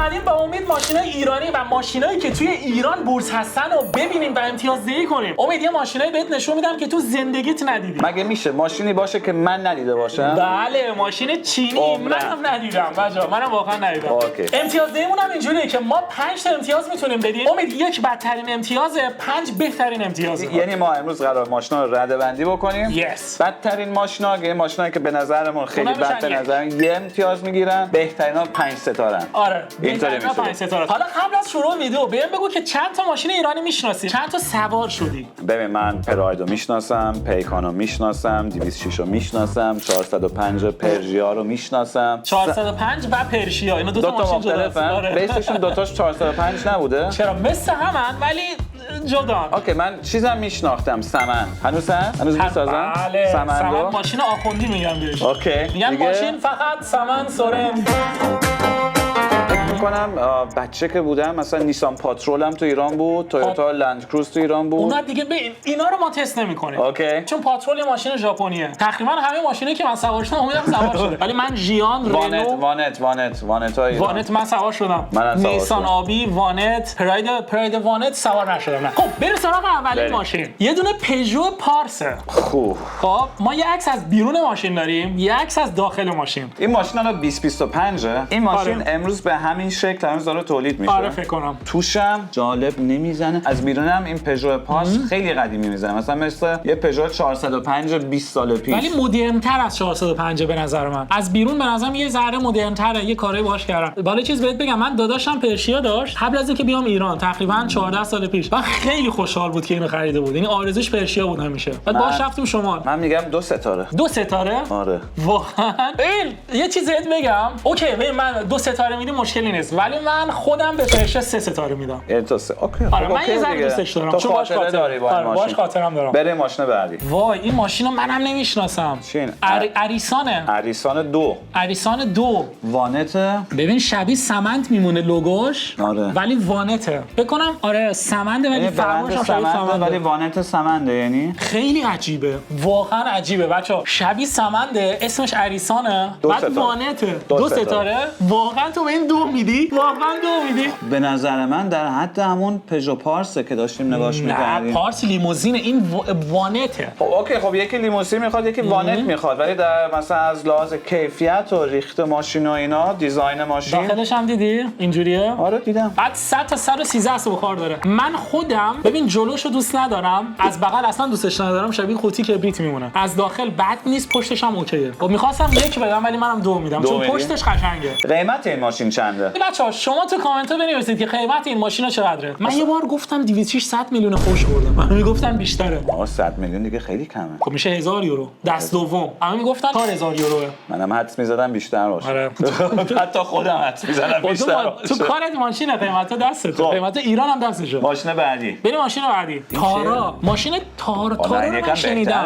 اومدیم با امید ماشینای ایرانی و ماشینایی که توی ایران بورس هستن رو ببینیم و امتیازدهی کنیم. امید یه ماشینایی بهت نشون میدم که تو زندگیت ندیدی. مگه میشه ماشینی باشه که من ندیده باشم؟ بله ماشین چینی منم ندیدم بچا، منم واقعا ندیدم. امتیازدهیمون هم اینجوریه که ما 5 تا امتیاز میتونیم بدیم. امید یک بدترین امتیازه، 5 بهترین امتیازه. یعنی ما امروز قرار ماشینا رو رده بندی بکنیم. Yes. بدترین ماشینا، یعنی ماشینایی که به نظرمون خیلی بد به نظر یه امتیاز میگیرن، بهترینا 5 ستاره. آره اینطوری میشه 5 ستاره. حالا قبل از شروع ویدیو بهم بگو که چند تا ماشین ایرانی میشناسی، چند تا سوار شدی؟ ببین من پرایدو میشناسم، پیکانو میشناسم، 206 رو میشناسم، 405 پرژیا رو میشناسم. 405 و پرشیا اینا دو تا ماشین مختلفن. بیسشون دوتاش 405 نبوده؟ چرا مثل همن ولی جدا. اوکی من چیزم میشناختم، سمن. هنوز میسازن؟ بله. سمن ماشین آخوندی میگن بهش. اوکی. میگن ماشین فقط سمن سورن. میکنم بچه که بودم مثلا نیسان پاترول هم تو ایران بود، تویوتا لند کروز تو ایران بود. اونا دیگه ببین اینا رو ما تست نمی‌کنیم. اوکی. چون پاترول یه ماشین ژاپنیه. تقریبا همه ماشینایی که من سوار شدم امیدم سوار شده. ولی من ژیان، رنو، وانت من سوار شدم. نیسان آبی، وانت، پراید وانت سوار نشدم. نه. خب بریم سراغ اولین ماشین. یه دونه پژو پارسه. خوب. خب ما یه عکس از بیرون ماشین داریم، یه عکس از داخل ماشین. این ماشین الان 2025 این ماشین امروز به همین شکل هنوز داره تولید میشه. آره فکر کنم. توشم جالب نمیزنه. از بیرونم این پژو پارس خیلی قدیمی میزنه. مثلا مثل یه پژو 405 20 سال پیش. ولی مدرن‌تر از 405 به نظر من. از بیرون به نظرم یه ذره مدرن‌تره، یه کاری باهاش کردن. بالا چیز بهت بگم، من داداشم پرشیا داشت قبل از اینکه بیام ایران، تقریبا 14 سال پیش. و خیلی خوشحال بود که اینو خریده بود. یعنی آرزوش پرشیا بود همیشه. بعد باهاش رفتیم شمال. من میگم 2 ستاره. 2 ستاره؟ آره. واقعا. ببین یه چیزی بهت بگم. اوکی ببین من 2 ستاره میدم مشکلی نیست. ولی من خودم به پرشیا 3 ستاره میدم. اوکی. آره من یه ذره دوستش دارم. چون باهاش داری با این ماشین. خاطرم دارم. بریم ماشین بعدی. وای این ماشینو منم نمیشناسم. چین؟ اریسانه. اریسان 2. وانت. ببین شبیه سمنت میمونه لوگوش. آره. ولی وانته. فکر کنم آره سمنده ولی فرموش هم شبیه سمنده. ولی وانت سمنده یعنی خیلی عجیبه. واقعا عجیبه بچا. شبیه سمنده، اسمش اریسانه. بعد وانته. 2 ستاره. واقعا تو به این 2 میدی؟ واقعا 2 میدی؟ به نظر من در حد همون پژو پارسه که داشتیم نگاش می‌کردیم. نه پارس لیموزینه، این وانته. خب اوکی خب یکی لیموزین میخواد یکی وانت میخواد، ولی در مثلا از لحاظ کیفیت و ریخت ماشین و اینا، دیزاین ماشین داخلش هم دیدی اینجوریه؟ آره دیدم. بعد 100 تا 113 اسب بخار داره. من خودم ببین جلوشو دوست ندارم، از بغل اصلا دوستش ندارم، شبیه قوطی کبریت میمونه. از داخل بد نیست، پشتش هم اوکیه. خب می‌خواستم 1 بدم ولی منم 2 میدم چون پشتش قشنگه. قیمت این ماشین چنده؟ بچه‌ها شما تو کامنت‌ها بنویسید که قیمت این ماشینا چقدره. من یه بار گفتم 200 میلیون خوش بردم. من میگفتن بیشتره. 100 میلیون دیگه خیلی کمه. خب میشه 1000 یورو. دست دوم. اما میگفتن 4000 یوروه. منم حدس می‌زدم بیشتر باشه. آره. حتی خودم حدس می‌زدم بیشتر. تو کارت ماشین قیمت دسته. قیمت ایران هم دستشه. ماشین بعدی. بریم ماشین بعدی. تارا. ماشین تارا رو شنیدم.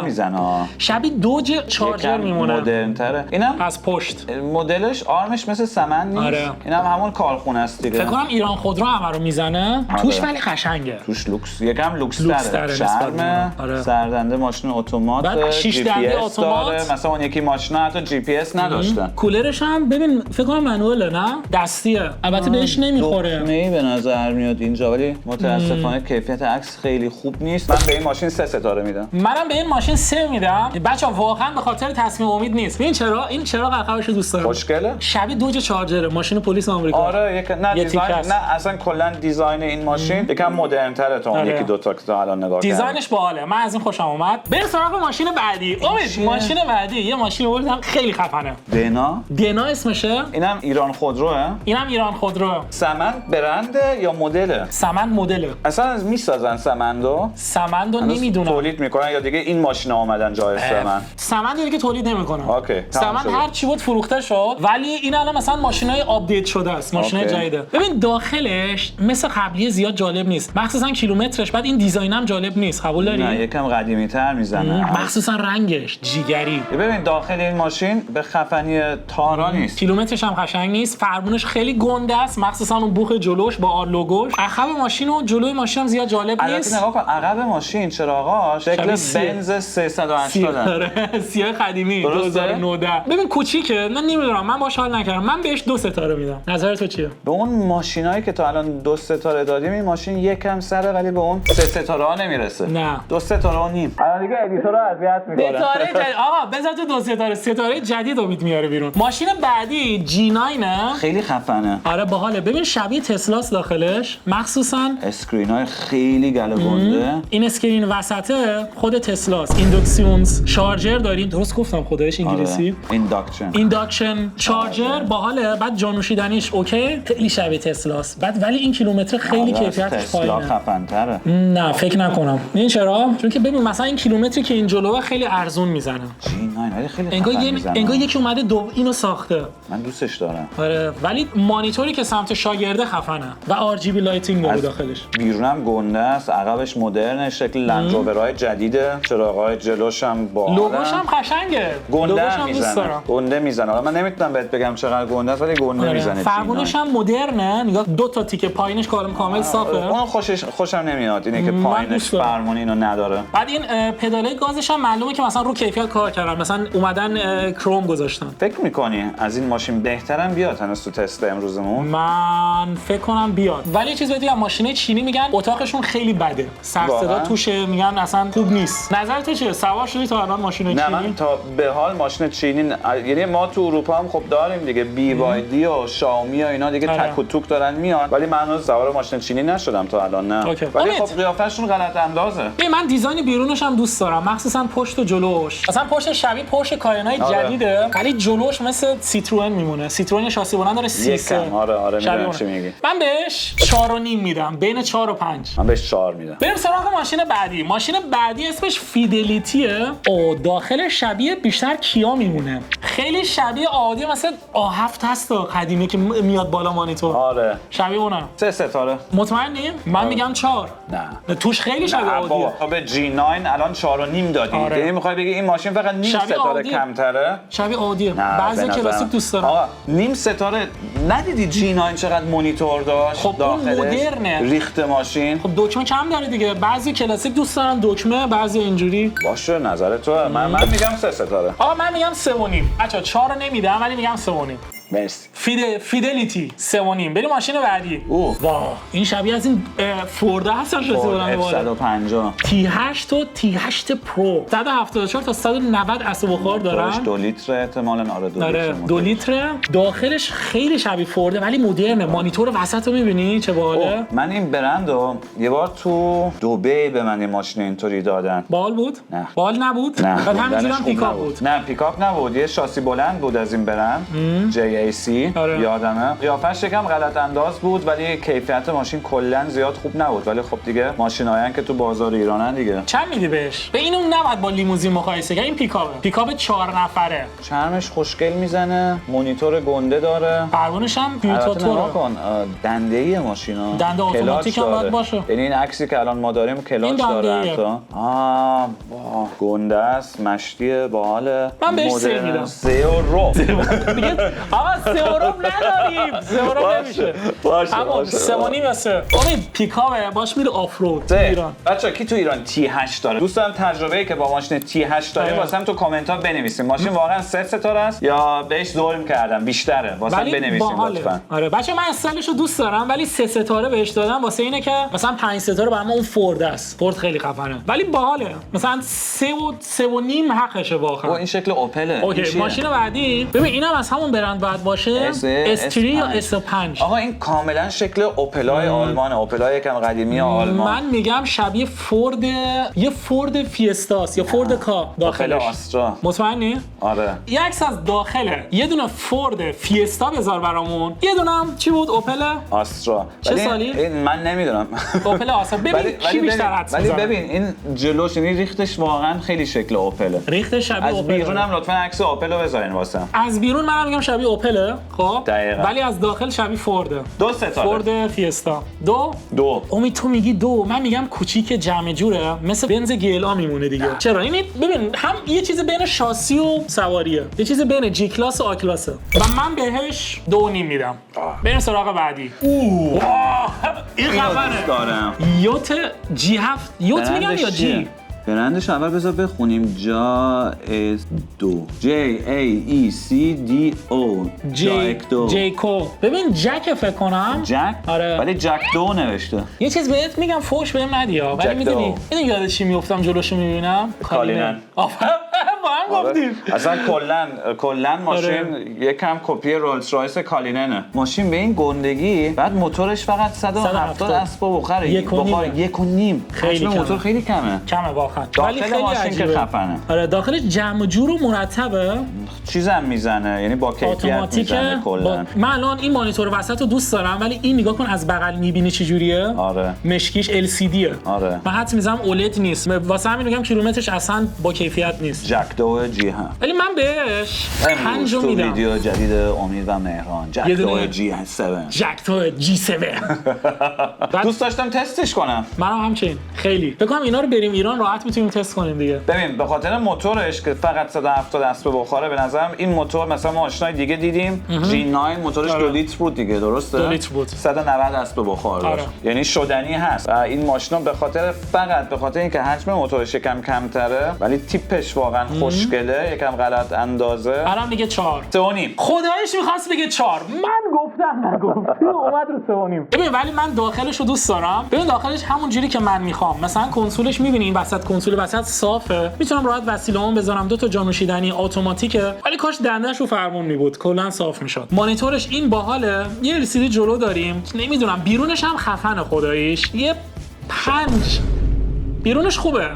شبیه دوج چارجر میمونه. مدرن‌تره. اینم از پشت. مدلش آرمش مثل سمن نیست. آره. اینم همون کارخونه است دیگه. فکر کنم ایران خودرو همه رو میزنه. توش ولی قشنگه. توش لوکس یکم لوکس تره. شرم. سردنده ماشین اتومات. 6 دنده اتومات. مثلا اون یکی ماشینا حتی جی پی اس نداشتن. کولرش هم ببین فکر کنم منوئله نه؟ دستیه. البته بهش نمیخوره. دکمه‌ای به نظر میاد اینجا ولی متاسفانه کیفیت عکس خیلی خوب نیست. من به این ماشین 3 ستاره میدم. منم به این ماشین 3 میدم. بچه‌ها واقعا به خاطر تصمیم امید نیست. ببین چرا این چرا عقبش دوست دارم. خوشگله. شبیه دوج چارجر ماشین پلیس آمریکا. آره نه دیزاین نه اصلا کلا دیزاین این ماشین یکم مدرن تره تا اون یکی دو تا که الان نگاه کردم. دیزاینش باحاله. من از این خوشم اومد. بریم سراغ ماشین بعدی. امید ماشین بعدی یه ماشین آوردم خیلی خفنه. دنا اسمشه. اینم ایران خودروه. اینم ایران خودروه. سمن برنده یا مدله؟ سمن مدله. اصلا میسازن سمندو نمیدونم تولید میکنن یا دیگه این ماشینا اومدن جای سمن دیگه تولید نمیکنن. اوکی. سمن هر چی بود فروخته شد، ولی این الان مثلا ماشینای آپدیت شده است، ماشینای جدیده. ببین داخلش مثل قبلی زیاد جالب نیست، مخصوصا کیلومترش. بعد این دیزاین هم جالب نیست، قبول داری؟ نه یکم قدیمی تر میزنه، مخصوصا رنگش جیگری. ببین داخل این ماشین به خفنی تارا نیست، کیلومترش هم قشنگ نیست، فرمونش خیلی گنده است، مخصوصا اون بوخ جلوش با آر لوگوش. عقب ماشین و جلوی ماشین هم زیاد جالب نیست. البته نگاه کن عقب ماشین چراغاش شکل بنز 380 سیاه قدیمی 2019. ببین کوچیکه، من نمیدونم، من باهاش حال نکردم. من بهش 2 ستاره میدم. نظر نظر تو چیه؟ به اون ماشینایی که تا الان 2 ستاره دادیم این ماشین یکم سره ولی به اون 3 ستاره ها نمیرسه. نه 2 ستاره و نیم. الان دیگه ادیتور رو اذیت می‌کنه. ستاره جدید آقا بذار تو 2 ستاره، ستاره جدید امید میاره بیرون. ماشین بعدی G9 خیلی خفنه. آره باحاله. ببین شبیه تسلاس داخلش، مخصوصا اسکرین‌های خیلی گله. این اسکرین وسطه خود تسلاس. ایندوکسیونز شارژر داریم، درست گفتم خدایش انگلیسی. اینداکشن چارجر باحاله. بعد جانوشیدنیش اوکی، خیلی شبیه تسلاس. بعد ولی این کیلومتر خیلی کیفیتش پایینه. تسلا خفن‌تره. نه فکر نکنم. این چرا؟ چون که ببین مثلا این کیلومتری که این جلوه خیلی ارزون میزنه. G9 ولی خیلی انگار یکی اومده اینو ساخته. من دوستش دارم. آره ولی مانیتوری که سمت شاگرده خفنه و RGB لایتینگ داره داخلش. بیرونم گنده است، عقبش مدرن، شکل لند روورهای جدیده، چراغ‌های جلوش هم باحاله. لوگوش هم قشنگه. گنده میزنه. حالا من نمیتونم بهت بگم چقدر گنده است ولی گنده میزنه. فرمونش هم مدرنه. نگاه 2 تا تیکه پایینش کامل صافه. اون خوشم نمیاد اینه که پایینش فرمون اینو نداره. بعد این پدالای گازش هم معلومه که مثلا رو کیفیت کار کردن، مثلا اومدن کروم گذاشتن. فکر می‌کنی از این ماشین بهترم بیاد هنوز تو تست امروزمون؟ من فکر کنم بیاد. ولی چیز بهت بگم ماشین چینی میگن اتاقشون خیلی بده. سر صدا توشه، میگن اصلا خوب نیست. نظر تو چیه؟ سوار شدی تا الان ماشین چینی؟ نه من تا به حال ماشین چینی یعنی ما تو اروپا هم خب داریم دیگه، BYD و شائومی و اینا دیگه تک و توک دارن میان، ولی من هنوز سوار ماشین چینی نشدم تا الان. نه ولی خب قیافه‌شون غلط اندازه. من دیزاین بیرونش هم دوست دارم، مخصوصا پشت و جلوش. مثلا پشت شبیه پرشه کاینای جدیده ولی جلوش مثل سیتروئن میمونه. سیتروئن شاسی بلند داره 33. آره میدونم چی میگی. من بهش 4.5 میدم، بین 4 و 5. من بهش 4 میدم. بریم سراغ ماشین بعدی. ماشین بعدی اسمش فیدلیتیه. داخل شبیه بیشتر کیا میمونه. خیلی شبیه عادی مثلا A7 هست قدیمی که میاد بالا مانیتور. آره شبیه اونه. 3 ستاره. مطمئنی؟ من میگم 4. نه توش خیلی شبیه عادیه. به G9 الان 4.5 دادی. یعنی میخوای بگی این ماشین فقط نیم ستاره کمتره؟ شبیه عادیه. بعضی کلاسیک دوست دارم. آقا نیم ستاره ندیدی G9 چقدر مانیتور داشت؟ خب داخلش مدرنه. ریخت ماشین. خب دکمه کم داره دیگه. بعضی کلاسیک دوست دارن دکمه، بعضی اینجوری. باشه نظر تو. من میگم 3 ستاره. آقا من میگم 3.5. بچا 4 نمیدم ولی میگم 3.5. مرسی. فیدلیتی 3.5. بریم ماشین بعدی. واه این شبیه از این فورد هستن شده بلند F150 T8 و T8 پرو 174 تا 190 اسب بخار دارن. 2 لیتر احتمالاً. آره 2 لیتر. داخلش خیلی شبیه فورده ولی مدرنه. مانیتور وسط رو می‌بینی چه باحاله. من این برندو یه بار تو دبی به من این ماشین اینطوری دادن. باحال بود؟ نه. باحال نبود؟ نه. همینجوری هم پیکاپ بود. نه پیکاپ نبود. یه شاسی بلند بود از این برند. JAC یادمه. قیافش یکم غلط انداز بود ولی کیفیت ماشین کلا زیاد خوب نبود. ولی خب دیگه ماشینایی که تو بازار ایرانن دیگه. چند میدی بهش؟ به اینو نباید با لیموزین مقایسه کنی. این پیکاپ 4 نفره. چرمش خوشگل میزنه، مونیتور گنده داره. پربونش هم پیوتاتوره. دنده ماشینا. دنده اتوماتیک هم باید باشه. یعنی این عکسی که الان ما داریم کلاچ داره حتی. گنده است، مشتیه، باحاله. من بهش 3 میدم. 3 رو. دیگه آقا 3 رو نداریم. 3 رو نمیشه. اما 3.5 یا 3. امید پیکاپه باش میره آفرود ایران. بچا کی تو ایران T8 داره؟ دوستان تجربه‌ای که با ماشین T8 داریم واسم تو کامنت ها بنویسین. ماشین واقعا 3 ستاره است یا بهش ظلم کردم بیشتره؟ واسم بنویسین لطفا. آره بچا من استایلشو دوست دارم ولی 3 ستاره بهش دادم واسه اینه که مثلا 5 ستاره برام اون فورد است. فورد خیلی خفنه ولی باحاله. مثلا 3.5 حقشه واقعا. این شکل اوپله. اوکی ماشین بعدی ببین اینم از همون برند باید باشه. S3 یا S5. آقا این کاملا شکل اوپلای آلمانه. اوپلای یکم قدیمی آلمان. من میگم شبیه فورد، یه فورد فیستاس یا فورد کا داخلش. آسترا. مطمئنی؟ آره. یه عکس از داخله. یه دونه فورد فیستا بذار برامون. یه دونه هم چی بود؟ اوپل آسترا. چه سالی؟ این من نمیدونم. اوپل آسترا. ببین کی بیشتر حدس میزنه. ولی ببین این جلوش این ریختش واقعا خیلی شکل اوپله. ریختش شبیه اوپل. از بیرونم لطفا عکس اوپل رو بذارین واسم. از بیرون منم میگم شبیه اوپله. خب دقیقاً. ولی از داخل شبیه فورده. 2 ستاره. فورد فیستا. 2. امید تو میگی 2. من میگم کوچیک جمع جوره مثل بنز گلا میمونه دیگه. چرا؟ این ببین هم یه چیز بین شاسی و سواریه. یه چیز بین جی کلاس و آ کلاسه. و من بهش 2.5 میدم. بریم سراغ بعدی. این خبره. دارم. یوت G7 یوت میگن یا جی؟ برندش اول بذار بخونیم. جاکدو JAECDO جیکو. ببین جک فکر کنم. جک؟ آره. ولی جک دو نوشته. یه چیز بهت میگم فوش بهم ندیا، ولی میدونی یاد چی میافتم جلوشو میبینم؟ کالینن. آفرین با هم گفتیم. اصلا کلا ماشین یکم کپی رولز رایس کالیننه. ماشین به این گندگی، بعد موتورش فقط 170 اسب بخوره. بخوره 1.5. خیلی موتور خیلی کمه واقعا. ولی خیلی ماشین که خفنه. آره داخلش جمع و جور و مرتبه. چیزم میزنه، یعنی با کیفیت میزنه کلا. من الان این مانیتور وسط رو دوست دارم، ولی این نگاه کن از بغل میبینی چه جوریه. آره مشکیش LCDه. آره من حد میزنم اولد نیست، واسه همین میگم کیلومترش اصلا با کیفیت نیست. جکدو جی هم، ولی من بهش 5 میدم. ویدیو جدید امید و مهران جکدو جی 7. جکدو جی 7 دوست داشتم تستش کنم. منم همچنین. خیلی فکر کنم اینا رو بریم ایران راحت میتونیم تست کنیم دیگه. ببین به خاطر موتورش که فقط 170 اسب بخوره، به نظرم این موتور مثلا ما آشنای دیگه دیدیم G9 موتورش 2 لیتر بود دیگه، درسته؟ 2 لیتر بود. 190 اسب بخور داشت. یعنی شدنی هست. و این ماشینا به خاطر فقط به خاطر اینکه حجم موتورش یکم کمتره، ولی تیپش واقعا خوشگله، یکم غلط اندازه. الان میگه 4. 3.5. خداییش می‌خواست بگه 4. من گفتم نگفت. اومد رو 3.5. ببین ولی من داخلش رو دوست دارم. ببین داخلش همون جوری که من میخوام. مثلا کنسولش می‌بینی این وسط کنسول وسط صافه. میتونم راحت وسیله‌ام بذارم، 2 تا جام نوشیدنی اتوماتیکه. ولی کاش دنده‌ش رو فرمون می‌بود. کلاً صاف می‌شد. مانیتورش این باحاله. یه LCD جلو داریم. نمیدونم بیرونش هم خفنه خداییش. یه 5 بیرونش خوبه.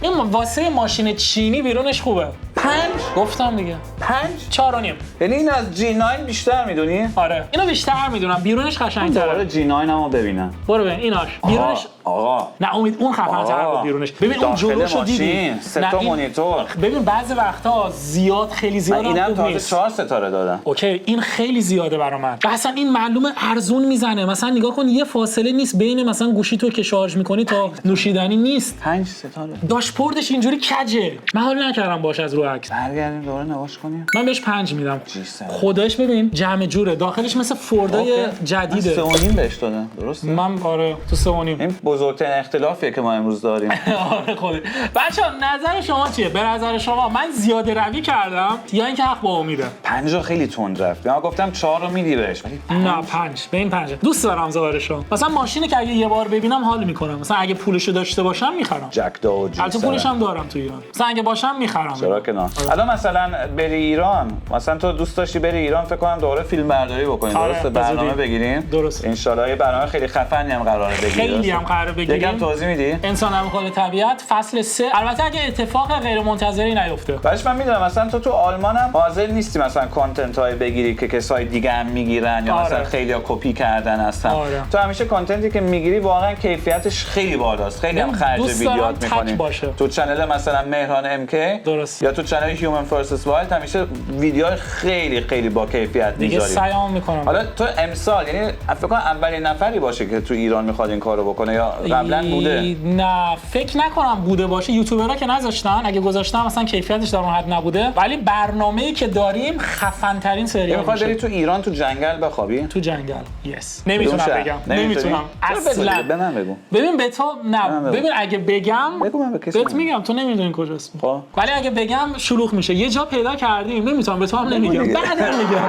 این واسه ماشین چینی بیرونش خوبه. 5 گفتم دیگه. 5 4.5. یعنی این از G9 بیشتر میدونی؟ آره اینو بیشتر میدونم، بیرونش قشنگ‌تره. دوباره G9 هم ببینم. برو ببین ایناش بیرونش. آقا نه امید اون خفن‌تر بود بیرونش. ببین اون جلوشو دیدی؟ 3 تا مانیتور. ببین بعضی وقتا زیاد خیلی زیاد اینم تازه 4 ستاره دادن. اوکی این خیلی زیاده برای من. اصلا این معلومه ارزون میزنه. مثلا نگاه کن یه فاصله نیست بین مثلا گوشی تو که شارژ می‌کنی تا نوشیدنی نیست. 5 ستاره. داشبوردش اینجوری کجه. من حال نکردم باش از رو عکس. برگردیم دوباره نگاش کنیم. من بهش 5 میدم. خدایش ببین جمع جوره، داخلش مثل فوردای جدیده. 3.5 بهش دادن، درسته؟ من آره تو 3.5. این بزرگترین اختلافیه که ما امروز داریم. آره خدا. بچه‌ها نظر شما چیه؟ به نظر شما من زیاده روی کردم یا اینکه حق با امیده؟ 5 خیلی تند رفت. من گفتم 4 رو میدی بهش، ولی نه 5. به این 5 دوست دارم ظاهرشو. مثلا ماشینی که اگه یه بار ببینم حال میکنم. مثلا اگه پولشو داشته باشم میخرم. جکدو جی. البته پولش هم دارم تو ایران. مثلا اگه باشم میخرم. چرا که نه؟ الان مثلا بری ایران، مثلا تو دوست داشتی بری ایران، فکر کنم دوره فیلم برداری بکنیم، درسته؟ برنامه بگیریم. درست. ان شاء الله یه برنامه خیلی خفنی هم قراره بگیریم. خیلی هم قراره بگیریم. یکم توضیح میدی؟ انسان مخالف طبیعت فصل 3. البته اگه اتفاق غیر منتظری نیفته. بعدش من میدونم مثلا تو آلمان هم حاضر نیستی مثلا کانتنت های بگیری که کسای دیگه هم میگیرن یا مثلا خیلی‌ها کپی کردن هستن. تو همیشه کانتنتی که میگیری واقعا کیفیتش خیلی بالاست. خیلی هم خرج ویدیوات می‌کنی. تو کانال مثلا مهران ام کی درست. یا تو کانال هیومن فرسس وایلد همیشه ویدیوهای خیلی با کیفیت می‌ذاری. دیگه سعیام می‌کنم. حالا تو امسال یعنی فکر کنم اولین نفری باشه که تو ایران می‌خواد این کارو بکنه یا قبلا بوده؟ نه فکر نکنم بوده باشه. یوتیوبرها که نذاشتن، اگه گذاشتن مثلا کیفیتش در اون حد نبوده، ولی برنامه‌ای که داریم خفن ترین سریال میخواد بری تو ایران تو جنگل بخوابی؟ تو جنگل یس. نمیتونم بگم. نمیتونم اصلا. به من بگو. ببین به تو نه. ببین اگه بگم بگو من به کسی بهت میگم تو نمیدونی کجاست. ولی اگه بگم شلوغ میشه. یه جا پیدا کردیم، نمیتونم به تو هم نمیگم. بعدم میگم.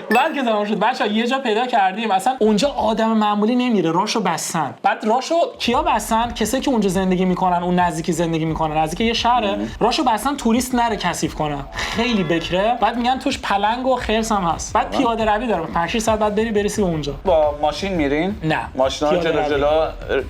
بعد که تمام شد بچا یه جا پیدا کردیم، اصلا اونجا آدم معمولی نمیره، راشو بستن. بعد راشو کیا بستن؟ کسایی که اونجا زندگی میکنن، اون نزدیکی زندگی میکنن، نزدیک یه شهره، راشو بستن توریست نره کثیف کنه. خیلی بکره. بعد میگن توش پلنگ و خرس هم هست. بعد پیاده روی داره. 5-6 ساعت بعد برسی به اونجا. با ماشین میرین؟ نه. ماشینا جلو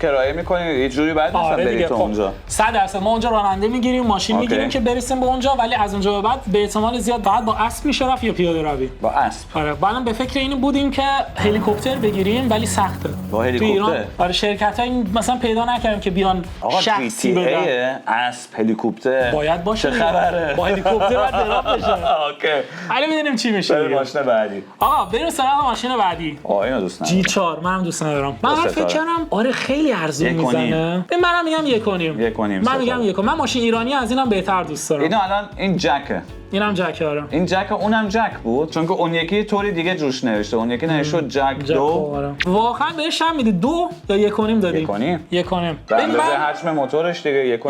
کرایه میکنین یه جوری بعد مثلا برید تو اونجا. 100% ما اونجا راننده میگیریم، ماشین میگیریم که برسیم به اونجا، ولی از اونجا به بعد به احتمال زیاد بعد با اسب میشه رفت یا پیاده روی. با اسب. آره بعدم به فکر این بودیم که هلیکوپتر بگیریم، ولی سخته. با هلیکوپتر. آره شرکت‌ها مثلا پیدا نکردیم که بیان شخصی بدن. اسب هلیکوپتر باید باشه. چه خبره؟ با هلیکوپتر باید دراب بشه. اوکی. حالا ببینیم چی میشه. بریم ماشین بعدی. آقا بریم سراغ ماشین بعدی. اینو دوست ندارم. G4 منم دوست ندارم. من فکر کردم آره خیلی ارزون میزنه. منم میگم 1.5. من میگم 1. من ماشین ایرانی از اینم بهتر دوست دارم. اینو الان این جکه. اینم جک. آره این جک اونم جک بود، چون که اون یکی طوری دیگه جوش نوشته، اون یکی نوشته جک 2. واقعا بهش هم میدی 2 یا 1.5 دادی؟ 1.5. به اندازه حجم موتورش دیگه 1.5.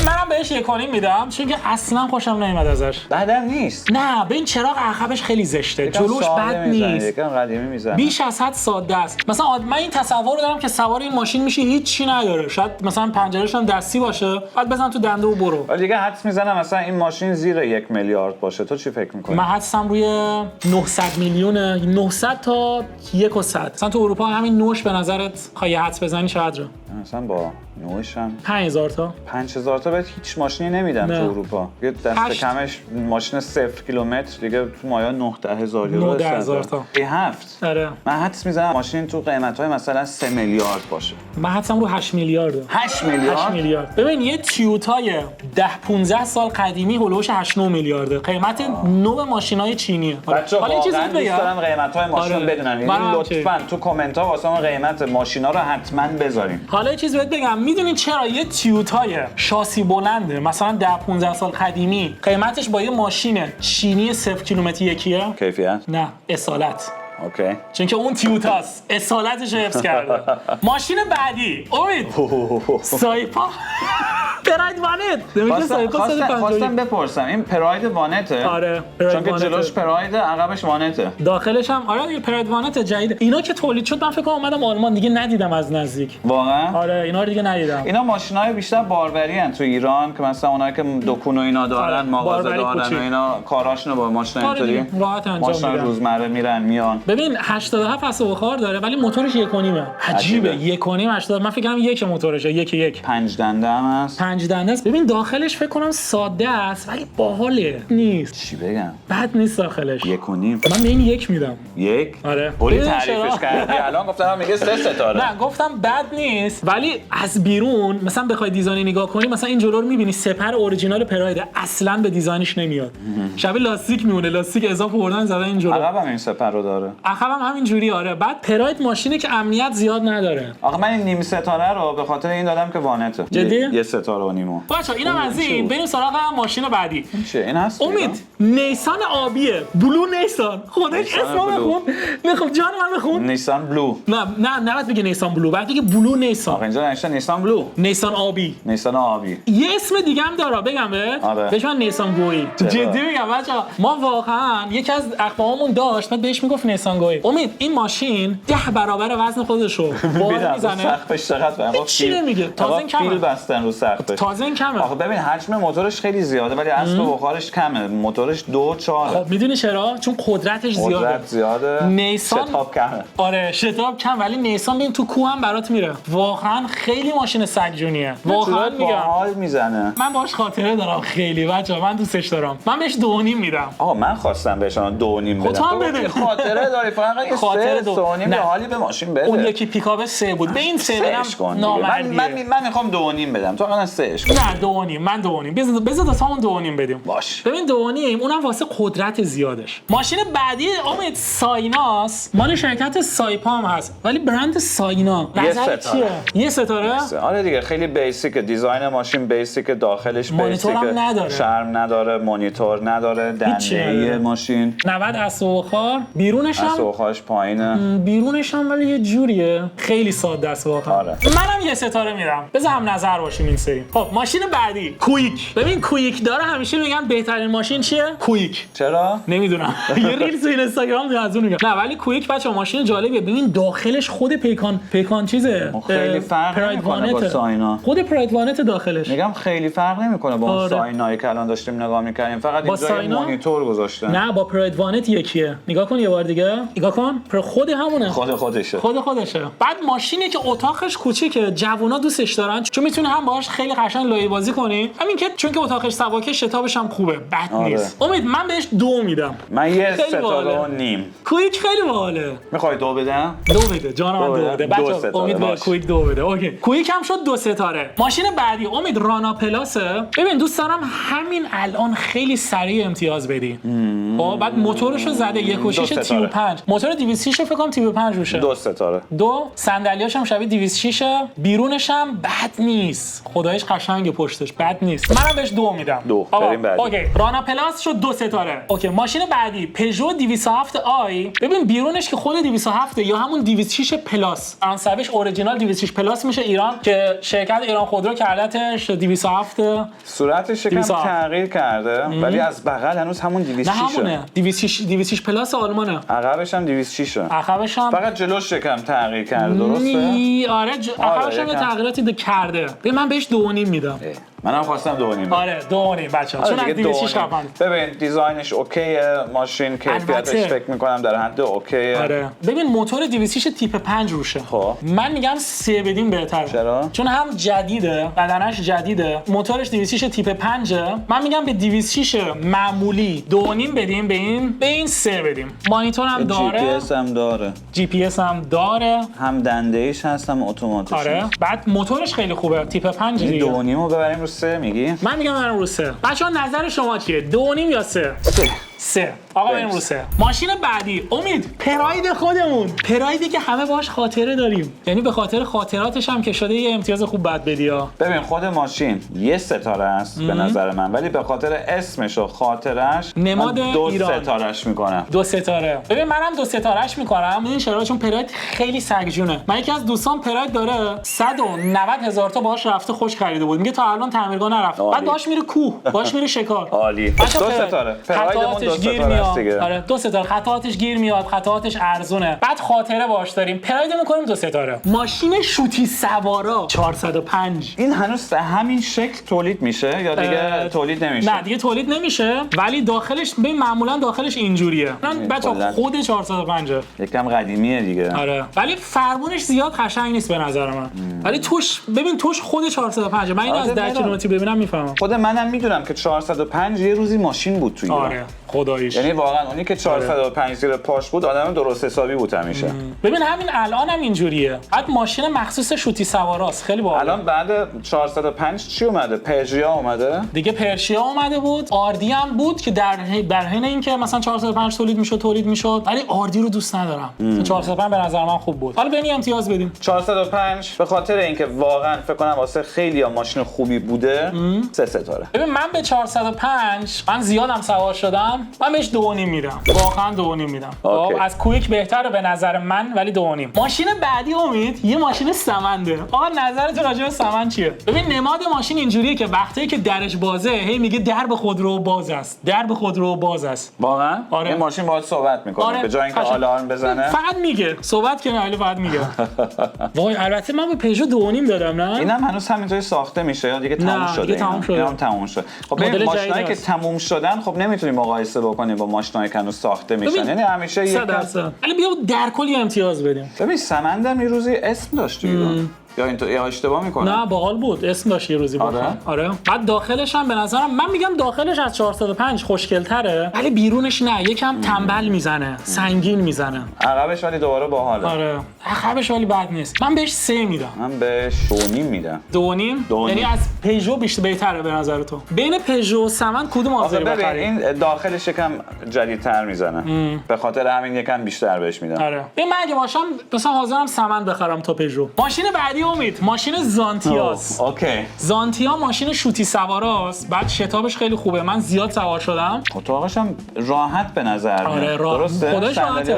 منم بهش 1.5 میدم، چون که اصلا خوشم نمیاد ازش. بعدم نیست. نه ببین چراغ عقبش خیلی زشته، جلوش بد نیست، یکم قدیمی میزنه، بیش از حد ساده است. مثلا من این تصور دارم که سوار این ماشین میشی هیچی نداره، شاید مثلا پنجره‌ش هم دستی باشه، بعد بزن تو دنده و برو. ولی دیگه حدس میزنم مثلا این ماشین زیر 1 میلیارد باشه. تو چی فکر می‌کنی؟ من حدسم روی 900 میلیونه، 900 تا 1 و 100. مثلا تو اروپا همین نوش به نظرت خواهی حدس بزنی چقدره؟ مثلا با نوش هم 5000 تا 5000 تا بهت هیچ ماشینی نمیدن تو اروپا. یه دست کمش ماشین 0 کیلومتر دیگه تو مایا 9-10,000 یورو 9-10,000 تا 7. آره من حدس میزنم ماشین تو قیمت‌های مثلا 3 میلیارد باشه. من حدسم رو 8 میلیارده. 8 میلیارد. 8 میلیارد. ببین یه تویوتای 10-15 سال قدیمی هولوش 8-9 میلیارده. قیمت نو ماشینای چینیه. حالا یه چیزی دوست دارم قیمت‌های ماشین رو بدونم. یعنی لطفاً تو کامنت‌ها واسه ما قیمت ماشینا رو حتما بذارین. حالا یه چیزی بهت بگم، میدونید چرا یه تویوتای شاسی بلنده مثلا 10-15 سال قدیمی قیمتش با یه ماشین چینی 0 کیلومتر یکیه؟ کیفیت؟ نه، اصالت. اوکی. چون که اون تویوتاست، اصالتش رو حفظ کرده. ماشین بعدی امید سایپا پراید وانت. خواستم بپرسم این پراید وانته؟ آره چون که جلوش پراید عقبش وانته. داخلش هم آره دیگه پراید وانت جدید. اینا که تولید شد من فکر کنم اومدم آلمان دیگه ندیدم از نزدیک. واقعا؟ آره اینا رو دیگه ندیدم. اینا ماشینای بیشتر باربری ان تو ایران که مثلا اونایی که دکون و اینا دارن، مغازه دارن و اینا کاراشونو با ماشین اینطوری راحت انجام میدن. ماشین روزمره میرن میان. ببین 87 اسب بخار داره ولی موتورش 1.5. عجیبه 1.5 80. من فکر کنم یک موتورشه 1.1. 5 دنده هم هست. 5 دنده است. ببین داخلش فکر کنم ساده است ولی باحاله. نیست. چی بگم؟ بد نیست داخلش. 1.5. من به این 1 میدم. 1؟ آره. اولی تعریفش کردی الان گفتم میگه 3 ستاره. نه گفتم بد نیست ولی از بیرون مثلا بخوای دیزاین نگاه کنی مثلا این جلو رو می‌بینی سپر اورجینال پراید اصلا به دیزاینش نمیاد. شبیه لاستیک میمونه، لاستیک اضافه آوردن زدن این جلو. عقبم این سپر رو داره. عقبم همین جوری آره. بعد پراید ماشینی که امنیت زیاد نداره. آخه من این نیم ستاره رو به خاطر این دادم که وانته. جدی؟ یه ستاره و نیمو. بچا اینم از این. بریم سراغ ماشین بعدی. چیه این هست؟ امید نیسان آبیه، بلو نیسان. خودش اسمو بخون. میخوام جان من بخون. نیسان بلو. نه نباید بگه نیسان بلو، باید بگه بلو نیسان. آخه اینجا نوشته نیسان بلو. نیسان آبی. نیسان آبی. یه اسم دیگه هم داره بگم بهت. بهش من نیسان گویی. جدی میگم بچا ما واقعا یکی از اقواممون داشت بعد بهش میگفت نیسان گویی. امید این ماشین 10 برابر وزن خودشو بار میزنه. سقفش چقدر چی نمیگه. تازه این کمه. فیل بستن رو سقفش. تازه این کمه. آخه ببین حجم موتورش خیلی زیاده ولی اسب بخارش کمه. موتورش 2.4. خب میدونی چرا؟ چون قدرتش زیاده. قدرت زیاده. نیسان شتاب کمه. آره شتاب کم ولی نیسان ببین تو کوه هم برات میره. واقعا خیلی ماشین سگجونیه. واقعا میگم. حال میزنه. من باهاش خاطره دارم خیلی بچا، من دوستش دارم. من بهش 2.5 میدم. آقا من خواستم بهش 2.5 بدم. تو بده. خاطره داری فقط یه خاطره 2.5 به حالی به ماشین بده. اون یکی پیکاپ 3 بود. به این 3 بدم نامردیه. من میخوام 2.5 بدم. تو الان 3 اش کن. نه 2.5 من 2.5. بذار تامون 2.5 بدیم. باش. ببین 2.5 اونم واسه قدرت زیادش. ماشین بعدی امید سایناس مال شرکت سایپا هم هست ولی برند ساینا. نظر چیه؟ یه ستاره؟ آره دیگه خیلی بیسیک، دیزاین ماشین بیسیک، داخلش بیسیک، شرم نداره، مانیتور نداره، دنده ماشین 90 اسب بخار، بیرونش هم اسب بخارش پایینه، بیرونش هم ولی یه جوریه خیلی ساده است واقعا. آره. منم یه ستاره میدم. بذار هم نظر باشیم این سری. خب ماشین بعدی کویک. ببین کویک داره همیشه میگن بهترین ماشین چیه؟ کویک. چرا؟ نمیدونم. یه ریلز تو اینستاگرام از اون میگم. نه ولی کویک بچا ماشین جالبیه. ببین داخلش خود پیکان چیزه. خیلی فرق نمیکنه با ساینا. خود پراید وانت داخلش. میگم خیلی فرق نمیکنه با اون ساینایی که الان داشتیم نگاه می‌کردیم. فقط اینجا یه مانیتور گذاشتن. نه با پراید وانت یکیه. نگاه کن یه بار دیگه. نگاه کن. خود همونه. خودشه. خودشه. بعد ماشینی که اتاقش کوچیکه، جوونا دوستش دارن چون میتونه هم باهاش خیلی قشنگ لایه بازی کنی. همین که چون که اتاقش سباکه شتابش هم خوبه. بد نیست. امید من بهش 2 میدم. من یه ستاره و نیم. کویک خیلی باحاله. میخوای 2 بدم؟ 2 بده جان من 2 بده. بچا امید به کویک 2 بده. اوکی. کویک هم شد 2 ستاره. ماشین بعدی امید رانا پلاسه. ببین دوست دارم همین الان خیلی سریع امتیاز بدی. خب بعد موتورشو زده 1.6 تیو 5. موتور 206 فکر کنم تیو 5 روشه. 2 ستاره. 2 صندلیاش هم شبیه 206 بیرونش هم بد نیست. خدایش قشنگه پشتش بد نیست. منم بهش 2 میدم. 2 بریم بعدی. اوکی رانا پلاس شد 2 ستاره. اوکی ماشین بعدی پژو 207 آی. ببین بیرونش که خود 207 یا همون 206 پلاس انسبش اوریجینال 206 پلاس میشه ایران که شرکت ایران خودرو کردتش 207. صورتش یکم تغییر کرده ولی از بغل هنوز همون 206 نه همونه 206 پلاس آلمانه. عقبش هم 206 عقبش هم فقط جلوش یکم تغییر کرده درسته؟ آره عقبش هم تغییراتی کرده. من بهش 2.5 میدم. منم خواستم 2.5. آره 2.5 بچه‌ها چون از 206 قبل. ببین دیزاینش اوکیه، ماشین کیفیتش فکر می‌کنم در حد اوکیه. آره ببین موتور 206 تیپ 5 روشه. خب من میگم 3 بدیم بهتره. چرا؟ چون هم جدیده، بدنش جدیده، موتورش 206 تیپ 5. من میگم به 206 معمولی 2.5 بدیم، به این 3 بدیم. مانیتور هم داره، جی پی اس هم داره، هم دنده ایش هست هم اتوماتیک. آره بعد موتورش خیلی خوبه تیپ 5 دیگه. 2.5 رو ببریم رو 3 میگی؟ من میگم بریم رو 3. بچه‌ها نظر شما چیه؟ 2.5 یا 3؟ 3. آقا بریم رو 3. ماشین بعدی امید پراید خودمون، پرایدی که همه باهاش خاطره داریم، یعنی به خاطر خاطراتش هم که شده یه امتیاز خوب بعد بدیا. ببین خود ماشین یه ستاره است به نظر من، ولی به خاطر اسمش و خاطرش نماد 2 ستارهش میکنم. 2 ستاره. ببین منم 2 ستارهش میکنم. این چرا؟ چون پراید خیلی سگجونه. من یکی از دوستان پراید داره 190,000 تا باهاش رفته خوش خریده بود. میگه تا الان تعمیرگاه نرفت. بعد باهاش میره کوه، باهاش میره شکار. عالی. 2 ستاره. پرایدمون 2 ستاره است دیگه. آره 2 ستاره. خطااتش گیر میاد، خطااتش ارزونه. بعد خاطره باهاش داریم. پراید میکنیم 2 ستاره. ماشین شوتی سوارا 405. این هنوز همین شکل تولید میشه یا دیگه تولید نمیشه؟ نه دیگه تولید نمیشه، ولی داخلش ببین معمولا داخلش اینجوریه. من بچا خود 405 یکم قدیمیه دیگه. آره ولی فرمونش زیاد قشنگ نیست به نظر من. ولی توش ببین توش خود 405. من اینو از 10 کیلومتری ببینم میفهمم. خود منم میدونم که 405 یه روزی ماشین بود تو ایران. آره خداییش. یعنی واقعا اونی که 405 زیر پاش بود آدم درست حسابی بود همیشه. ببین همین الان هم اینجوریه. بعد ماشین مخصوص شوتی سواراست خیلی باحال. الان بعد 405 چی اومده؟ پژیا اومده؟ دیگه پرشیا اومده بود، آردی هم بود که در حین اینکه مثلا 405 تولید میشد ولی آردی رو دوست ندارم. 405 به نظر من خوب بود. حالا ببین امتیاز بدیم. 405 به خاطر اینکه واقعا فکر کنم واسه خیلی‌ها ماشین خوبی بوده 3 ستاره. ببین من به 405 من زیادم سوار شدم. من بهش 2.5 میدم. واقعا 2.5 میدم. خب از کویک بهتره به نظر من ولی 2.5. ماشین بعدی امید یه ماشین سمنده. آقا نظرتون راجع به سمن چیه؟ ببین نماد ماشین اینجوریه که وقتی که درش بازه هی میگه درب خودرو باز است. درب خودرو باز است. واقعا؟ آره. این ماشین باهات صحبت میکنه. آره. به جای اینکه آلارم بزنه فقط میگه. صحبت کنه ولی فقط میگه. وای البته من به پژو 2.5 دادم نه؟ اینم هنوز همینطوری ساخته میشه یا دیگه تموم شده؟ دیگه تموم شده. تموم شد. خب ببین ماشینایی که تموم شدن خب نمیتونی مقایسه بکنی با ماشینایی که هنوز ساخته میشن. یعنی همیشه یک ولی بیا در کل امتیاز بدیم. ببین سمندم یه روزی اسم داشت تو ایران. یا اشتباه میکنم؟ نه باحال بود، اسم داشت یه روزی. آره. بعد داخلش هم به نظرم من میگم داخلش از 405 خوشگل‌تره ولی بیرونش نه یکم تنبل میزنه، سنگین میزنه. عقبش ولی دوباره باحاله. آره عقبش ولی بد نیست. من بهش 3 میدم. من بهش 2.5 میدم. 2.5 یعنی از پژو بیشتر بهتره به نظر تو؟ بین پژو و سمن کدوم آزار بخریم؟ این داخلش یکم جدیدتر میزنه. به خاطر همین یکم بیشتر بهش میدم. آره. من اگه باشم مثلا حاضرم سمن بخرم تا پژو. ماشین بعدی امید ماشین زانتیاس. اوکی. زانتیا ماشین شوتی سواراست. بعد شتابش خیلی خوبه. من زیاد سوار شدم. اتاقش هم راحت به نظر میاد. آره درسته؟ خودش راحته.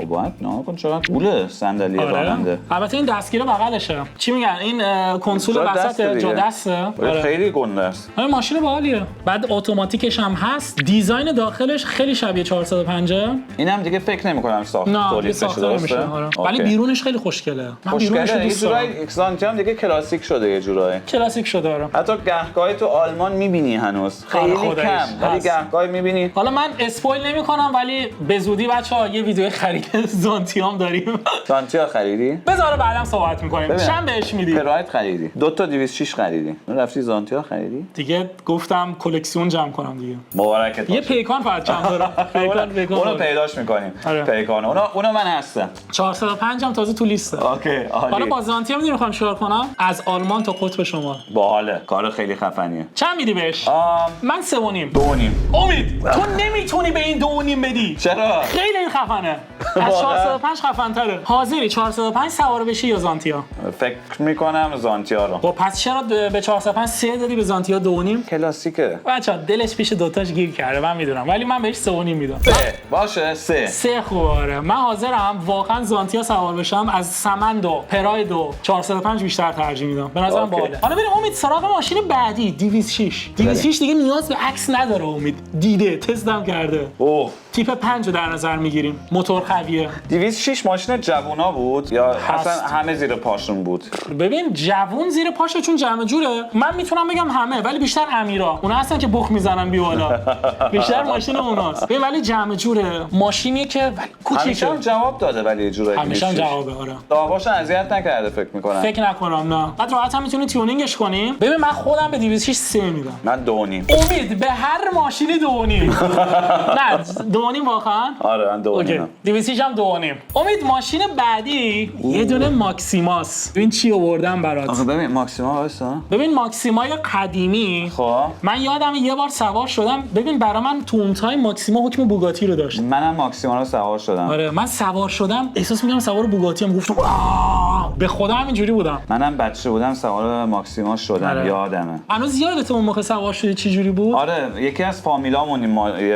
باید نه کن چقدر طوله صندلی راننده. البته این دستگیر بغلشه. چی میگن؟ این کنسول وسط جا دسته. خیلی گنده است. آره ماشین باحالیه. بعد اتوماتیکش هم هست. دیزاین داخلش خیلی شبیه 405. اینم دیگه فکر نمی‌کنم تولید بشه درسته. ولی بیرونش خیلی خوشگله. من بیرونش دوست دارم. زانتیا هم دیگه کلاسیک شده یه جورایی. کلاسیک شده آره. حتی گهگاهی تو آلمان می‌بینی هنوز. خیلی کم ولی گهگاهی می‌بینی. حالا من اسپویل نمی‌کنم ولی به زودی بچه‌ها یه ویدیو خرید زانتیام داریم. زانتیا خریدی؟ بذار بعدم صحبت می‌کنیم. چند بهش میدی؟ پراید خریدی. 2 تا 206 خریدی. رفتی زانتیا خریدی؟ دیگه گفتم کلکسیون جمع کنم دیگه. مبارکت. یه پیکان فقط جمع دارم. پیکان اونو پیداش می‌کنیم. پیکان. اونو من هستم. 405 هم تازه تو لیسته. اوکی عالی. حالا با زانتیا می‌دونی می‌خوام چیکار کنم؟ از آلمان تا قطب شمال. باحاله. کار خیلی خفنیه. چند میدی بهش؟ من 3.5. 2.5. امید تو نمیتونی به این 2.5 بدی. چرا؟ خیلی این خفنه. از 405 خفن‌تره. حاضری 405 سوار بشی یا زانتیا؟ فکر می‌کنم زانتیا رو. خب پس چرا به 405 3 دادی به زانتیا 2.5؟ کلاسیکه. بچه‌ها دلش پیش دوتاش گیر کرده من میدونم ولی من بهش 3.5 میدم. باشه 3 خوبه آره. من حاضرم واقعا زانتیا سوار بشم از سمند و پراید و 405 بیشتر ترجیح میدم. به نظرم باحاله. حالا بریم امید سراغ ماشین بعدی 206. 206 دیگه نیاز به عکس نداره امید. دیده تستم کرده. اوه تیپ 5 رو در نظر میگیریم. موتور قویه. 206 ماشین جوونا بود یا اصلا همه زیر پاشون بود؟ ببین جوون زیر پاشه چون جمع جوره. من میتونم بگم همه ولی بیشتر امیرا. اونا هستن که بخ میزنن بی بالا. بیشتر ماشین اوناست. ببین ولی جمع جوره. ماشینی که کوچیکه. همیشه هم جواب داده ولی یه جورایی. همیشه هم جوابه آره. داغاشو اذیت نکرده فکر می‌کنم. فکر نکنم نه. بعد راحت هم میتونی تیونینگش کنی. ببین من خودم به 206 3 میدم. من 2.5. امید به هر ماشینی 2.5. نه 2.5 واقعا؟ آره من 2.5. 206 هم 2.5. امید ماشین بعدی یه دونه ماکسیماس. ببین چی آوردم برات. آخه ببین ماکسیما واسه. ببین ماکسیمای قدیمی. خب من یادم یه بار سوار شدم. ببین برای من تو اون تایم ماکسیما حکم بوگاتی رو داشت. منم ماکسیما رو سوار شدم. آره من سوار شدم احساس می‌کردم سوار بوگاتی ام گفتم به خدا همینجوری بودم. منم بچه بودم سوار ماکسیما شدم آره. یادمه. هنوز یادته اون موقع سوار شدی چه جوری بود؟ آره یکی از فامیلامون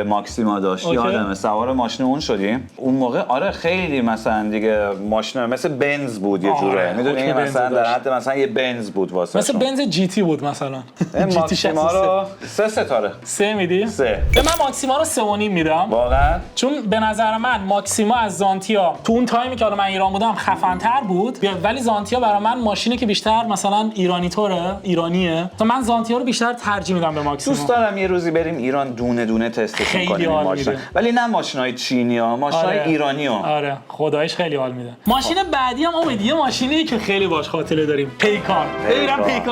ماکسیما داشت یادمه سوار ماشین اون شدیم. اون موقع آره خیلی مثلا دیگه ماشین مثل بنز بود یه جوره. میدونی مثلا در حد مثلا یه بنز بود واسه مثل بنز جی تی بود مثلا. ماکسیما رو 3 ستاره. 3 میدی؟ 3. به من ماکسیما رو 3.5 میدم. واقعا؟ چون به نظر من ماکسیما از زانتیا تو اون تایمی که من ایران بودم خفن‌تر بود ولی زانتیا برای من ماشینی که بیشتر مثلا ایرانیه تا من زانتیا رو بیشتر ترجیح میدم به ماکسیما. دوست دارم یه روزی بریم ایران دونه دونه تستش کنیم ماشین ولی نه ماشینای چینی‌ها ماشینای ایرانی‌ها. آره خداییش خیلی حال میده. ماشین بعدی هم امید یه ماشینی که خیلی باش خاطره داریم پیکان.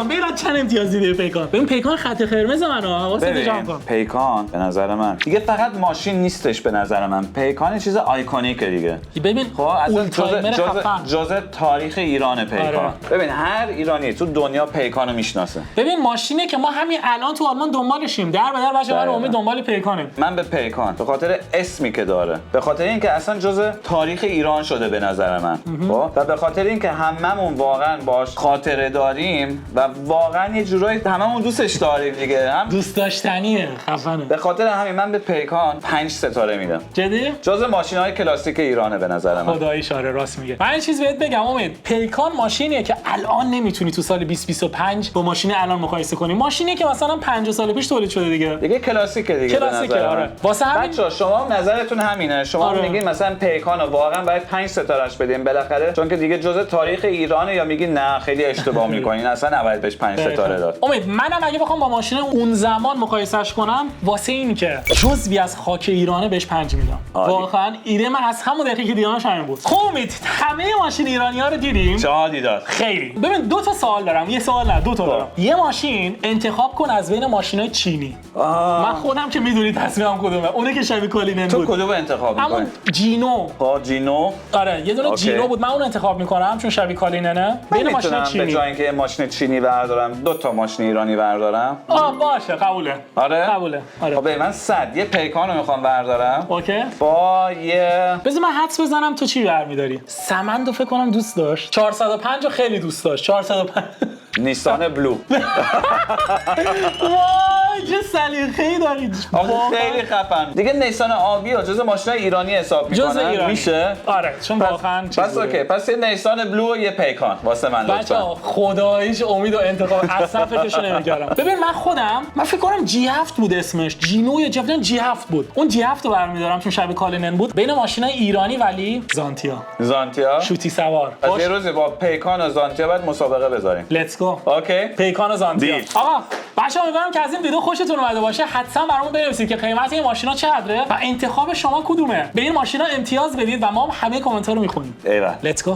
ببین چند امتیازی دیگه پیکان. ببین پیکان خط قرمز منو حواست جمع کن. پیکان به نظر من دیگه فقط ماشین نیستش به نظر من. پیکان یه چیز آیکونیکه دیگه. ببین خب اصلا جزء تاریخ ایران پیکان. آره. ببین هر ایرانی تو دنیا پیکانو میشناسه. ببین ماشینه که ما همین الان تو آلمان دنبالشیم. در به در بچه‌ها امید دنبال پیکانه. من به پیکان به خاطر اسمی که داره. به خاطر اینکه اصلا جزء تاریخ ایران شده به نظر من. خب و به خاطر اینکه هممون واقعا باش خاطره داریم و واقعا یه جورایی هممون دوستش داریم دیگه. هم دوست داشتنیه خفنه. به خاطر همین من به پیکان 5 ستاره میدم. جدی؟ جزء ماشین‌های کلاسیک ایرانه به نظر من. خداییش آره راست میگه. من یه چیز بهت بگم امید پیکان ماشینیه که الان نمیتونی تو سال 2025 با ماشین الان مقایسه کنی. ماشینیه که مثلا 50 سال پیش تولید شده دیگه کلاسیکه دیگه. کلاسیکه آره. واسه همین بچه‌ها شما نظرتون همینه. شما میگین مثلا پیکانو واقعا باید 5 ستارهش بدیم بالاخره چون که دیگه جزء تاریخ ایرانه یا میگین نه خیلی اشتباه میکنین اصلا نباید بهش 5 ستاره داد. امید منم اگه بخوام با ماشین اون زمان مقایسهش کنم واسه این که جزوی از خاک ایرانه بهش 5 میدم. واقعا ایده من از همون دقیقه که دیدمش همین بود. خب امید همه ماشین ایرانی‌ها رو دیدیم. چقدر دیدار؟ خیلی. ببین 2 تا سوال دارم. یه سوال نه 2 تا دارم. یه ماشین انتخاب کن از بین ماشینای چینی. من خودم که میدونی تصمیمم کدومه. اونه که شبیه کالینن بود. تو کدوم انتخاب می‌کنی؟ همون جینو. جینو؟ آره یه دونه جینو بود. من اون انتخاب می‌کنم چون شبیه کالیننه. بین ماشین چینی. به جای اینکه ماشین چینی بردارم 2 تا ماشین ایرانی بردارم. باشه قبوله. آره؟ قبوله. آره. خب من 100 یه پیکانو می‌خوام بردارم. اوکی. با یه بذار من حدس بزنم تو چی برمی‌داری؟ سمندو فکر کنم دوست داشت. 405 رو خیلی دوست داشت. 405 نیسان بلو. وای چه سلیقه‌ای دارید. خیلی خفن. دیگه نیسان آبی جزء ماشینای ایرانی حساب میکنن. میشه؟ آره چون واقعا پس اوکی. پس یه نیسان بلو و یه پیکان واسه من لطفا. بچه‌ها خداییش امید و انتقام اصلا فکرشو نمی‌کردم. ببین من فکر کنم جی 7 بود اسمش. جینو یا جی 7 بود. اون جی 7 رو برمی‌دارم چون شبیه کالینن بود. بین ماشینای ایرانی ولی زانتیا شوتی سوار. از یه روز با پیکان و زانتیا بعد مسابقه بذاریم. لیتس گو. اوکی. پیکان و زانتیا. آقا بچه‌ها امیدوارم که از این ویدیو خوشتون اومده باشه. حتما برامون بنویسید که قیمت این ماشینا چقدره و انتخاب شما کدومه. به این ماشینا امتیاز بدید و ما هم همه کامنت‌ها رو می‌خونیم. ایول. لیتس گو.